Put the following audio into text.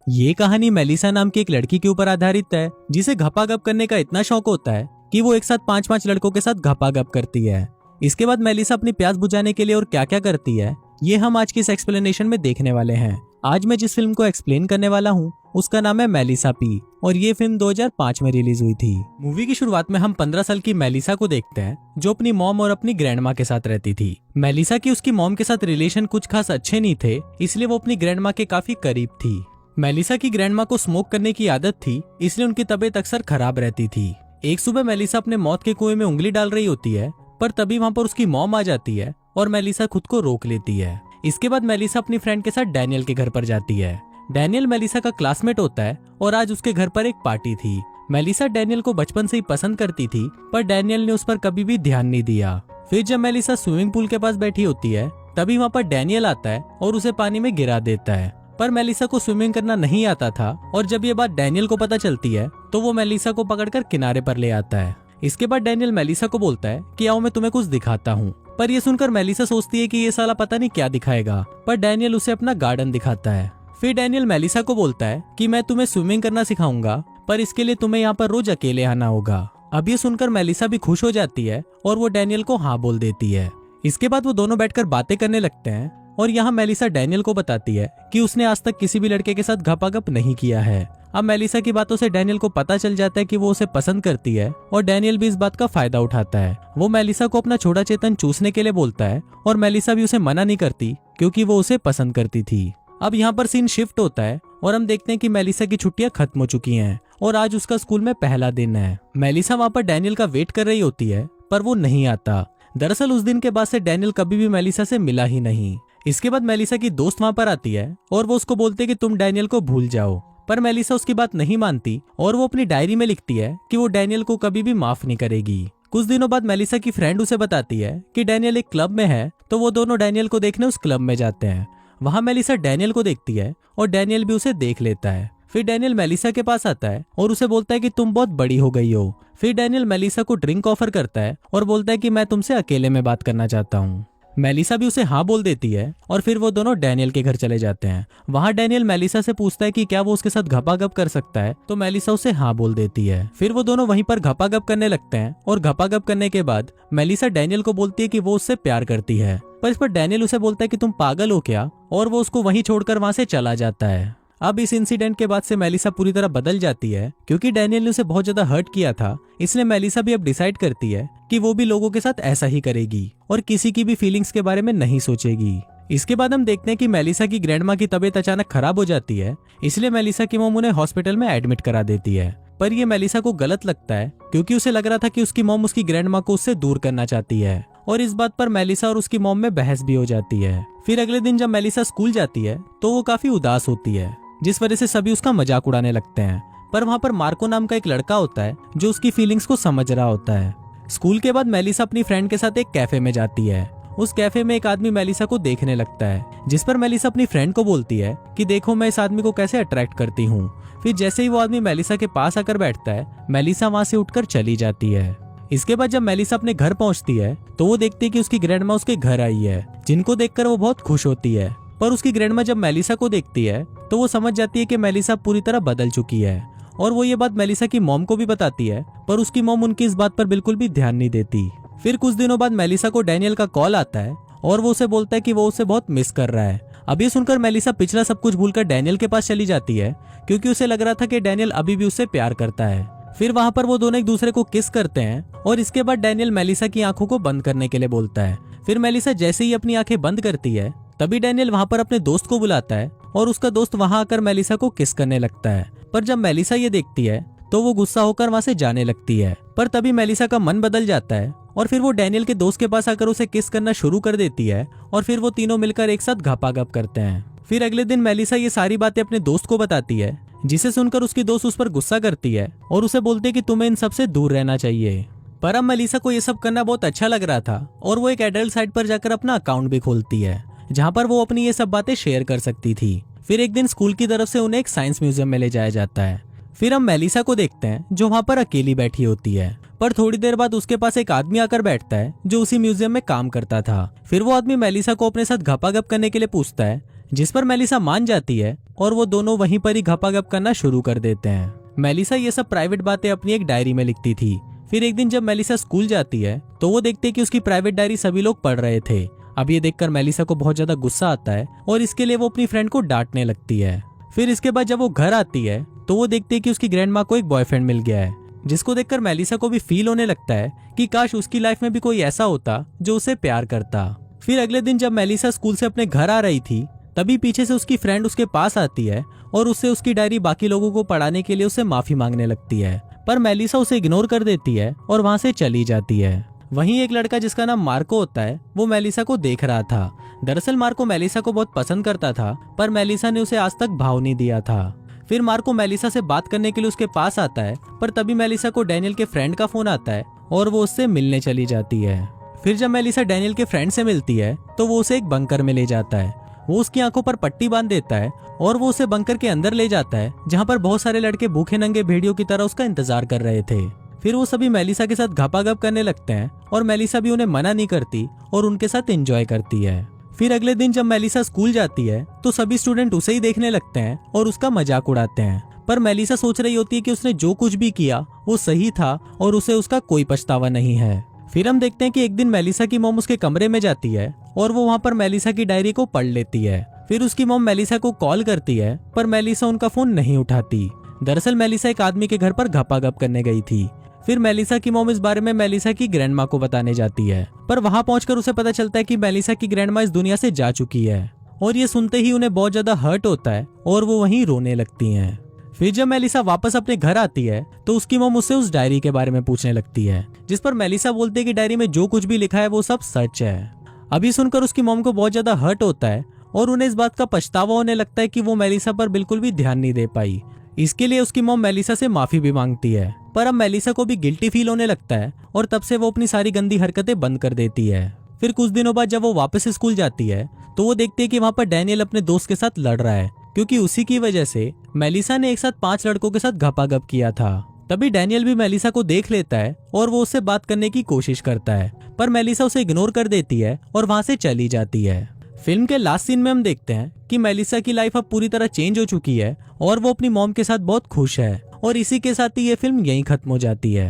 ये कहानी मेलिसा नाम की एक लड़की के ऊपर आधारित है जिसे घपाघप करने का इतना शौक होता है कि वो एक साथ 5-5 लड़कों के साथ घपाघप करती है। इसके बाद मेलिसा अपनी प्यास बुझाने के लिए और क्या क्या करती है ये हम आज की इस एक्सप्लेनेशन में देखने वाले हैं। आज मैं जिस फिल्म को एक्सप्लेन करने वाला हूँ उसका नाम है मेलिसा पी और ये फिल्म 2005 में रिलीज हुई थी। मूवी की शुरुआत में हम 15 साल की मेलिसा को देखते हैं जो अपनी मॉम और अपनी ग्रैंडमा के साथ रहती थी। मेलिसा की उसकी मॉम के साथ रिलेशन कुछ खास अच्छे नहीं थे, इसलिए वो अपनी ग्रैंडमा के काफी करीब थी। मेलिसा की ग्रैंडमा को स्मोक करने की आदत थी, इसलिए उनकी तबीयत अक्सर खराब रहती थी। एक सुबह मेलिसा अपने मौत के कुएं में उंगली डाल रही होती है, पर तभी वहां पर उसकी मॉम आ जाती है और मेलिसा खुद को रोक लेती है। इसके बाद मेलिसा अपनी फ्रेंड के साथ डैनियल के घर पर जाती है। डैनियल मेलिसा का क्लासमेट होता है और आज उसके घर पर एक पार्टी थी। मेलिसा डैनियल को बचपन से ही पसंद करती थी, पर डैनियल ने उस पर कभी भी ध्यान नहीं दिया। फिर जब मेलिसा स्विमिंग पूल के पास बैठी होती है तभी वहाँ पर डैनियल आता है और उसे पानी में गिरा देता है, पर मेलिसा को स्विमिंग करना नहीं आता था और जब ये बात डैनियल को पता चलती है तो वो मेलिसा को पकड़कर किनारे पर ले आता है। इसके बाद डैनियल मेलिसा को बोलता है कि आओ मैं तुम्हें कुछ दिखाता हूँ, पर ये सुनकर मेलिसा सोचती है कि ये साला पता नहीं क्या दिखाएगा, पर डैनियल उसे अपना गार्डन दिखाता है। फिर डैनियल मेलिसा को बोलता है कि मैं तुम्हें स्विमिंग करना सिखाऊंगा, पर इसके लिए तुम्हें यहाँ पर रोज अकेले आना होगा। अब ये सुनकर मेलिसा भी खुश हो जाती है और वो डैनियल को हाँ बोल देती है। इसके बाद वो दोनों बैठकर बातें करने लगते हैं और यहाँ मेलिसा डैनियल को बताती है कि उसने आज तक किसी भी लड़के के साथ घपाघप नहीं किया है। अब मेलिसा की बातों से डैनियल को पता चल जाता है कि वो उसे पसंद करती है और डैनियल भी इस बात का फायदा उठाता है। वो मेलिसा को अपना छोटा चेतन चूसने के लिए बोलता है और मेलिसा भी उसे मना नहीं करती क्योंकि वो उसे पसंद करती थी। अब यहाँ पर सीन शिफ्ट होता है और हम देखते हैं कि मेलिसा की छुट्टियां खत्म हो चुकी हैं और आज उसका स्कूल में पहला दिन है। मेलिसा वहाँ पर डैनियल का वेट कर रही होती है पर वो नहीं आता। दरअसल उस दिन के बाद से डैनियल कभी भी मेलिसा से मिला ही नहीं। इसके बाद मेलिसा की दोस्त वहाँ पर आती है और वो उसको बोलते है कि तुम डैनियल को भूल जाओ, पर मेलिसा उसकी बात नहीं मानती और वो अपनी डायरी में लिखती है कि वो डैनियल को कभी भी माफ नहीं करेगी। कुछ दिनों बाद मेलिसा की फ्रेंड उसे बताती है कि डैनियल एक क्लब में है, तो वो दोनों डैनियल को देखने उस क्लब में जाते हैं। वहाँ मेलिसा डैनियल को देखती है और डैनियल भी उसे देख लेता है। फिर डैनियल मेलिसा के पास आता है और उसे बोलता है कि तुम बहुत बड़ी हो गई हो। फिर डैनियल मेलिसा को ड्रिंक ऑफर करता है और बोलता है कि मैं तुमसे अकेले में बात करना चाहता हूँ। मेलिसा भी उसे हाँ बोल देती है और फिर वो दोनों डैनियल के घर चले जाते हैं। वहाँ डैनियल मेलिसा से पूछता है कि क्या वो उसके साथ घपाघप कर सकता है, तो मेलिसा उसे हाँ बोल देती है। फिर वो दोनों वहीं पर घपाघप करने लगते हैं और घपाघप करने के बाद मेलिसा डैनियल को बोलती है कि वो उससे प्यार करती है, पर इस पर डैनियल उसे बोलता है कि तुम पागल हो क्या, और वो उसको वहीं छोड़कर वहां से चला जाता है। अब इस इंसिडेंट के बाद से मेलिसा पूरी तरह बदल जाती है क्योंकि डैनियल ने उसे बहुत ज्यादा हर्ट किया था, इसलिए मेलिसा भी अब डिसाइड करती है कि वो भी लोगों के साथ ऐसा ही करेगी और किसी की भी फीलिंग्स के बारे में नहीं सोचेगी। इसके बाद हम देखते हैं कि मेलिसा की ग्रैंडमा की तबीयत अचानक खराब हो जाती है, इसलिए मेलिसा की मॉम उन्हें हॉस्पिटल में एडमिट करा देती है। पर ये मेलिसा को गलत लगता है क्योंकि उसे लग रहा था कि उसकी मॉम उसकी ग्रैंडमा को उससे दूर करना चाहती है और इस बात पर मेलिसा और उसकी मॉम में बहस भी हो जाती है। फिर अगले दिन जब मेलिसा स्कूल जाती है तो वो काफी उदास होती है, जिस वजह से सभी उसका मजाक उड़ाने लगते हैं। पर वहाँ पर मार्को नाम का एक लड़का होता है जो उसकी फीलिंग्स को समझ रहा होता है। स्कूल के बाद मेलिसा अपनी फ्रेंड के साथ एक कैफे में जाती है। उस कैफे में एक आदमी मेलिसा को देखने लगता है, जिस पर मेलिसा अपनी फ्रेंड को बोलती है कि देखो मैं इस आदमी को कैसे अट्रैक्ट करती हूँ। फिर जैसे ही वो आदमी मेलिसा के पास आकर बैठता है, मेलिसा वहाँ से उठकर चली जाती है। इसके बाद जब मेलिसा अपने घर पहुंचती है तो वो देखती है कि उसकी ग्रैंडमा उसके घर आई है, जिनको देखकर वो बहुत खुश होती है। पर उसकी ग्रैंडमा जब मेलिसा को देखती है तो वो समझ जाती है कि मेलिसा पूरी तरह बदल चुकी है और वो ये बात मेलिसा की मॉम को भी बताती है, पर उसकी मॉम उनकी इस बात पर बिल्कुल भी ध्यान नहीं देती। फिर कुछ दिनों बाद मेलिसा को डैनियल का कॉल आता है और वो उसे बोलता है कि वो उसे बहुत मिस कर रहा है। अब ये सुनकर मेलिसा पिछला सब कुछ भूलकर डैनियल के पास चली जाती है क्योंकि उसे लग रहा था कि डैनियल अभी भी उससे प्यार करता है। फिर वहां पर वो दोनों एक दूसरे को किस करते हैं और इसके बाद डैनियल मेलिसा की आंखों को बंद करने के लिए बोलता है। फिर मेलिसा जैसे ही अपनी आंखें बंद करती है तभी डैनियल वहां पर अपने दोस्त को बुलाता है और उसका दोस्त वहां आकर मेलिसा को किस करने लगता है। पर जब मेलिसा ये देखती है तो वो गुस्सा होकर वहां से जाने लगती है, पर तभी मेलिसा का मन बदल जाता है और फिर वो डैनियल के दोस्त के पास आकर उसे किस करना शुरू कर देती है और फिर वो तीनों मिलकर एक साथ घपाघप करते हैं। फिर अगले दिन मेलिसा ये सारी बातें अपने दोस्त को बताती है, जिसे सुनकर उसकी दोस्त उस पर गुस्सा करती है और उसे बोलती है कि तुम्हें इन सबसे दूर रहना चाहिए। पर अब मेलिसा को ये सब करना बहुत अच्छा लग रहा था और वो एक एडल्ट साइट पर जाकर अपना अकाउंट भी खोलती है, जहाँ पर वो अपनी ये सब बातें शेयर कर सकती थी। फिर एक दिन स्कूल की तरफ से उन्हें एक साइंस म्यूजियम में ले जाया जाता है। फिर हम मेलिसा को देखते हैं जो वहाँ पर अकेली बैठी होती है, पर थोड़ी देर बाद उसके पास एक आदमी आकर बैठता है जो उसी म्यूजियम में काम करता था। फिर वो आदमी मेलिसा को अपने साथ घपाघप करने के लिए पूछता है, जिस पर मेलिसा मान जाती है और वो दोनों वहीं पर ही घपाघप करना शुरू कर देते हैं। मेलिसा ये सब प्राइवेट बातें अपनी एक डायरी में लिखती थी। फिर एक दिन जब मेलिसा स्कूल जाती है तो वो देखते कि उसकी प्राइवेट डायरी सभी लोग पढ़ रहे थे। अब ये देखकर मेलिसा को बहुत ज्यादा गुस्सा आता है और इसके लिए वो अपनी फ्रेंड को डांटने लगती है। फिर इसके बाद जब वो घर आती है तो वो देखती है कि उसकी ग्रैंड माँ को एक बॉयफ्रेंड मिल गया है, जिसको देखकर मेलिसा को भी फील होने लगता है कि काश उसकी लाइफ में भी कोई ऐसा होता जो उसे प्यार करता। फिर अगले दिन जब मेलिसा स्कूल से अपने घर आ रही थी तभी पीछे से उसकी फ्रेंड उसके पास आती है और उससे उसकी डायरी बाकी लोगों को पढ़ाने के लिए उसे माफी मांगने लगती है, पर मेलिसा उसे इग्नोर कर देती है और वहां से चली जाती है। वहीं एक लड़का जिसका नाम मार्को होता है वो मेलिसा को देख रहा था। दरअसल मार्को मेलिसा को बहुत पसंद करता था, पर मेलिसा ने उसे आज तक भाव नहीं दिया था। फिर मार्को मेलिसा से बात करने के लिए उसके पास आता है, पर तभी मेलिसा को डैनियल के फ्रेंड का फोन आता है और वो उससे मिलने चली जाती है। फिर जब मेलिसा डैनियल के फ्रेंड से मिलती है तो वो उसे एक बंकर में ले जाता है। वो उसकी आंखों पर पट्टी बांध देता है और वो उसे बंकर के अंदर ले जाता है, जहाँ पर बहुत सारे लड़के भूखे नंगे भेड़ियों की तरह उसका इंतजार कर रहे थे। फिर वो सभी मेलिसा के साथ घपाघप करने लगते हैं और मेलिसा भी उन्हें मना नहीं करती और उनके साथ एंजॉय करती है। फिर अगले दिन जब मेलिसा स्कूल जाती है तो सभी स्टूडेंट उसे ही देखने लगते हैं और उसका मजाक उड़ाते हैं, पर मेलिसा सोच रही होती है कि उसने जो कुछ भी किया वो सही था और उसे उसका कोई पछतावा नहीं है। फिर हम देखते हैं कि एक दिन मेलिसा की मॉम उसके कमरे में जाती है और वो वहाँ पर मेलिसा की डायरी को पढ़ लेती है। फिर उसकी मॉम मेलिसा को कॉल करती है, पर मेलिसा उनका फोन नहीं उठाती। दरअसल मेलिसा एक आदमी के घर पर घपाघप करने गई थी। फिर मेलिसा की मॉम इस बारे में मेलिसा की ग्रैंडमा को बताने जाती है, पर वहां पहुंचकर उसे पता चलता है कि मेलिसा की ग्रैंडमा इस दुनिया से जा चुकी है और ये सुनते ही उन्हें बहुत ज्यादा हर्ट होता है और वो वहीं रोने लगती हैं। फिर जब मेलिसा वापस अपने घर आती है तो उसकी मॉम उससे उस डायरी के बारे में पूछने लगती है, जिस पर मेलिसा बोलती है कि डायरी में जो कुछ भी लिखा है वो सब सच है। अभी सुनकर उसकी मॉम को बहुत ज्यादा हर्ट होता है और उन्हें इस बात का पछतावा होने लगता है कि वो मेलिसा पर बिल्कुल भी ध्यान नहीं दे पाई। इसके लिए उसकी मॉम मेलिसा से माफी भी मांगती है, पर अब मेलिसा को भी गिल्टी फील होने लगता है और तब से वो अपनी सारी गंदी हरकतें बंद कर देती है। फिर कुछ दिनों बाद जब वो वापस स्कूल जाती है तो वो देखती है कि वहाँ पर डैनियल अपने दोस्त के साथ लड़ रहा है, क्योंकि उसी की वजह से मेलिसा ने एक साथ 5 लड़कों के साथ घपाघप किया था। तभी डैनियल भी मेलिसा को देख लेता है और वो उससे बात करने की कोशिश करता है, पर मेलिसा उसे इग्नोर कर देती है और वहां से चली जाती है। फिल्म के लास्ट सीन में हम देखते हैं कि मेलिसा की लाइफ अब पूरी तरह चेंज हो चुकी है और वो अपनी मॉम के साथ बहुत खुश है, और इसी के साथ ही ये फिल्म यहीं खत्म हो जाती है।